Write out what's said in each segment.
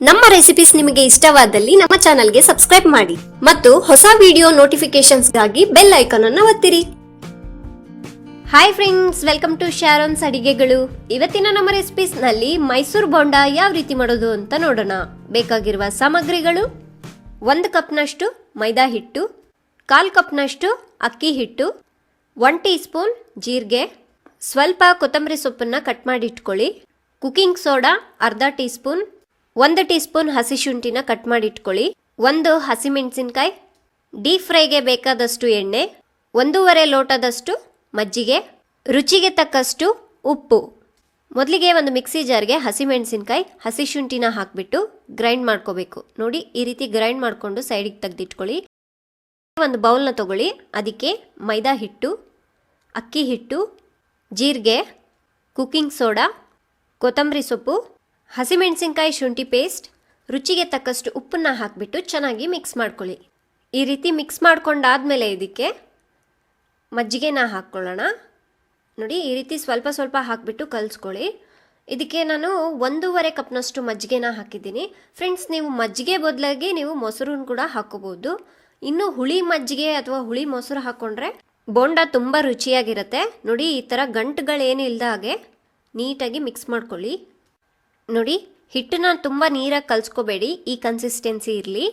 ನಮ್ಮ ರೆಸಿಪೀಸ್ ನಿಮಗೆ ಇಷ್ಟವಾದಲ್ಲಿ ನಮ್ಮ ಚಾನೆಲ್ಗೆ ಸಬ್ಸ್ಕ್ರೈಬ್ ಮಾಡಿ ಮತ್ತು ಹೊಸ ವಿಡಿಯೋ ನೋಟಿಫಿಕೇಶನ್ಸ್ಗಾಗಿ ಬೆಲ್ ಐಕಾನ್ ಅನ್ನು ಒತ್ತಿರಿ. Hi friends, welcome to Sharon's ಅಡಿಗೆಗಳು. ಇವತ್ತಿನ ನಮ್ಮ ರೆಸಿಪೀಸ್ ನಲ್ಲಿ ಮೈಸೂರು ಬೋಂಡಾ ಯಾವ ರೀತಿ ಮಾಡೋದು ಅಂತ ನೋಡೋಣ. ಬೇಕಾಗಿರುವ ಸಾಮಗ್ರಿಗಳು: 1 ಕಪ್ನಷ್ಟು ಮೈದಾ ಹಿಟ್ಟು, 1/4 ಕಪ್ನಷ್ಟು ಅಕ್ಕಿ ಹಿಟ್ಟು, 1 ಟೀ ಸ್ಪೂನ್ ಜೀರಿಗೆ, ಸ್ವಲ್ಪ ಕೊತ್ತಂಬರಿ ಸೊಪ್ಪನ್ನ ಕಟ್ ಮಾಡಿ ಇಟ್ಕೊಳ್ಳಿ, ಕುಕಿಂಗ್ ಸೋಡಾ ಅರ್ಧ ಟೀ ಸ್ಪೂನ್, 1 ಟೀ ಸ್ಪೂನ್ ಹಸಿ ಶುಂಠಿನ ಕಟ್ ಮಾಡಿ ಇಟ್ಕೊಳ್ಳಿ, 1 ಹಸಿಮೆಣಸಿನಕಾಯಿ, ಡೀಪ್ ಫ್ರೈಗೆ ಬೇಕಾದಷ್ಟು ಎಣ್ಣೆ, 1.5 ಲೋಟದಷ್ಟು ಮಜ್ಜಿಗೆ, ರುಚಿಗೆ ತಕ್ಕಷ್ಟು ಉಪ್ಪು. ಮೊದಲಿಗೆ ಒಂದು ಮಿಕ್ಸಿ ಜಾರ್ಗೆ ಹಸಿಮೆಣಸಿನಕಾಯಿ ಹಸಿ ಶುಂಠಿನ ಹಾಕಿಬಿಟ್ಟು ಗ್ರೈಂಡ್ ಮಾಡ್ಕೋಬೇಕು. ನೋಡಿ, ಈ ರೀತಿ ಗ್ರೈಂಡ್ ಮಾಡಿಕೊಂಡು ಸೈಡಿಗೆ ತೆಗೆದಿಟ್ಕೊಳ್ಳಿ. ಒಂದು ಬೌಲ್ನ ತಗೊಳ್ಳಿ. ಅದಕ್ಕೆ ಮೈದಾ ಹಿಟ್ಟು, ಅಕ್ಕಿ ಹಿಟ್ಟು, ಜೀರಿಗೆ, ಕುಕಿಂಗ್ ಸೋಡಾ, ಕೊತ್ತಂಬರಿ ಸೊಪ್ಪು, ಹಸಿಮೆಣಸಿನಕಾಯಿ ಶುಂಠಿ ಪೇಸ್ಟ್, ರುಚಿಗೆ ತಕ್ಕಷ್ಟು ಉಪ್ಪನ್ನ ಹಾಕಿಬಿಟ್ಟು ಚೆನ್ನಾಗಿ ಮಿಕ್ಸ್ ಮಾಡ್ಕೊಳ್ಳಿ. ಈ ರೀತಿ ಮಿಕ್ಸ್ ಮಾಡ್ಕೊಂಡಾದ್ಮೇಲೆ ಇದಕ್ಕೆ ಮಜ್ಜಿಗೆನ ಹಾಕ್ಕೊಳ್ಳೋಣ. ನೋಡಿ, ಈ ರೀತಿ ಸ್ವಲ್ಪ ಸ್ವಲ್ಪ ಹಾಕಿಬಿಟ್ಟು ಕಲಿಸ್ಕೊಳ್ಳಿ. ಇದಕ್ಕೆ ನಾನು 1.5 ಕಪ್ನಷ್ಟು ಮಜ್ಜಿಗೆನ ಹಾಕಿದ್ದೀನಿ. ಫ್ರೆಂಡ್ಸ್, ನೀವು ಮಜ್ಜಿಗೆ ಬದಲಾಗಿ ನೀವು ಮೊಸರನ್ನು ಕೂಡ ಹಾಕೋಬಹುದು. ಇನ್ನು ಹುಳಿ ಮಜ್ಜಿಗೆ ಅಥವಾ ಹುಳಿ ಮೊಸರು ಹಾಕ್ಕೊಂಡ್ರೆ ಬೋಂಡಾ ತುಂಬ ರುಚಿಯಾಗಿರುತ್ತೆ. ನೋಡಿ, ಈ ಥರ ಗಂಟುಗಳೇನು ಇಲ್ಲದ ಹಾಗೆ ನೀಟಾಗಿ ಮಿಕ್ಸ್ ಮಾಡ್ಕೊಳ್ಳಿ. ನೋಡಿ, ಹಿಟ್ಟನ್ನ ತುಂಬ ನೀರಾಗಿ ಕಲಿಸ್ಕೋಬೇಡಿ, ಈ ಕನ್ಸಿಸ್ಟೆನ್ಸಿ ಇರಲಿ.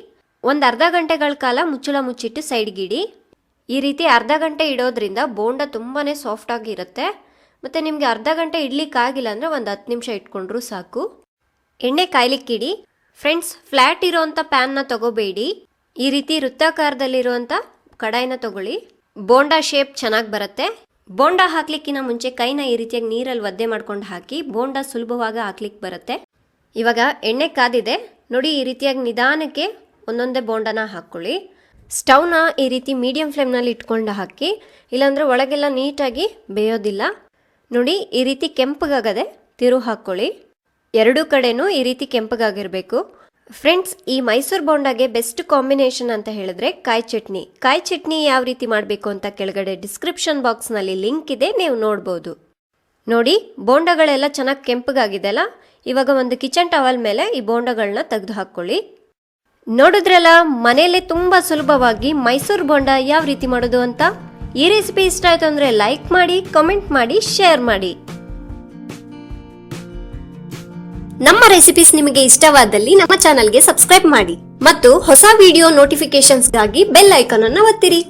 ಒಂದು ಅರ್ಧ ಗಂಟೆಗಳ ಕಾಲ ಮುಚ್ಚಳ ಮುಚ್ಚಿಟ್ಟು ಸೈಡ್ಗಿಡಿ. ಈ ರೀತಿ ಅರ್ಧ ಗಂಟೆ ಇಡೋದ್ರಿಂದ ಬೋಂಡ ತುಂಬಾ ಸಾಫ್ಟ್ ಆಗಿರುತ್ತೆ. ಮತ್ತು ನಿಮಗೆ ಅರ್ಧ ಗಂಟೆ ಇಡ್ಲಿಕ್ಕಾಗಿಲ್ಲ ಅಂದರೆ ಒಂದು 10 ನಿಮಿಷ ಇಟ್ಕೊಂಡ್ರೂ ಸಾಕು. ಎಣ್ಣೆ ಕಾಯ್ಲಿಕ್ಕಿಡಿ. ಫ್ರೆಂಡ್ಸ್, ಫ್ಲ್ಯಾಟ್ ಇರೋವಂಥ ಪ್ಯಾನ್ನ ತಗೋಬೇಡಿ. ಈ ರೀತಿ ವೃತ್ತಾಕಾರದಲ್ಲಿರುವಂಥ ಕಡಾಯಿನ ತಗೊಳ್ಳಿ. ಬೋಂಡಾ ಶೇಪ್ ಚೆನ್ನಾಗಿ ಬರುತ್ತೆ. ಬೋಂಡಾ ಹಾಕ್ಲಿಕ್ಕಿಂತ ಮುಂಚೆ ಕೈನ ಈ ರೀತಿಯಾಗಿ ನೀರಲ್ಲಿ ಒದ್ದೆ ಮಾಡ್ಕೊಂಡು ಹಾಕಿ ಬೋಂಡಾ ಸುಲಭವಾಗಿ ಹಾಕ್ಲಿಕ್ಕೆ ಬರುತ್ತೆ. ಇವಾಗ ಎಣ್ಣೆ ಕಾದಿದೆ. ನೋಡಿ, ಈ ರೀತಿಯಾಗಿ ನಿಧಾನಕ್ಕೆ ಒಂದೊಂದೇ ಬೋಂಡನ ಹಾಕ್ಕೊಳ್ಳಿ. ಸ್ಟವ್ನ ಈ ರೀತಿ ಮೀಡಿಯಂ ಫ್ಲೇಮ್ನಲ್ಲಿ ಇಟ್ಕೊಂಡು ಹಾಕಿ, ಇಲ್ಲಾಂದರೆ ಒಳಗೆಲ್ಲ ನೀಟಾಗಿ ಬೇಯೋದಿಲ್ಲ. ನೋಡಿ, ಈ ರೀತಿ ಕೆಂಪಗಾಗದೆ ತಿರು ಹಾಕ್ಕೊಳ್ಳಿ. ಎರಡೂ ಕಡೆನೂ ಈ ರೀತಿ ಕೆಂಪಗಾಗಿರಬೇಕು. ಫ್ರೆಂಡ್ಸ್, ಈ ಮೈಸೂರು ಬೋಂಡಾಗೆ ಬೆಸ್ಟ್ ಕಾಂಬಿನೇಷನ್ ಅಂತ ಹೇಳಿದ್ರೆ ಕಾಯಿ ಚಟ್ನಿ. ಕಾಯಿ ಚಟ್ನಿ ಯಾವ ರೀತಿ ಮಾಡಬೇಕು ಅಂತ ಕೆಳಗಡೆ ಡಿಸ್ಕ್ರಿಪ್ಷನ್ ಬಾಕ್ಸ್ನಲ್ಲಿ ಲಿಂಕ್ ಇದೆ, ನೀವು ನೋಡ್ಬೋದು. ನೋಡಿ, ಬೋಂಡಗಳೆಲ್ಲ ಚೆನ್ನಾಗಿ ಕೆಂಪಗಾಗಿದೆ ಅಲ್ಲ. ಇವಾಗ ಒಂದು ಕಿಚನ್ ಟವಲ್ ಮೇಲೆ ಈ ಬೋಂಡಗಳನ್ನ ತೆಗೆದು ಹಾಕ್ಕೊಳ್ಳಿ. ನೋಡಿದ್ರಲ್ಲ, ಮನೆಯಲ್ಲೇ ತುಂಬ ಸುಲಭವಾಗಿ ಮೈಸೂರು ಬೋಂಡಾ ಯಾವ ರೀತಿ ಮಾಡೋದು ಅಂತ. ಈ ರೆಸಿಪಿ ಇಷ್ಟ ಆಯ್ತು ಅಂದರೆ ಲೈಕ್ ಮಾಡಿ, ಕಮೆಂಟ್ ಮಾಡಿ, ಶೇರ್ ಮಾಡಿ. ನಮ್ಮ ರೆಸಿಪೀಸ್ ನಿಮಗೆ ಇಷ್ಟವಾದಲ್ಲಿ ನಮ್ಮ ಚಾನೆಲ್ಗೆ ಸಬ್ಸ್ಕ್ರೈಬ್ ಮಾಡಿ ಮತ್ತು ಹೊಸ ವಿಡಿಯೋ ನೋಟಿಫಿಕೇಶನ್ಸ್ಗಾಗಿ ಬೆಲ್ ಐಕಾನ್ ಅನ್ನು ಒತ್ತಿರಿ.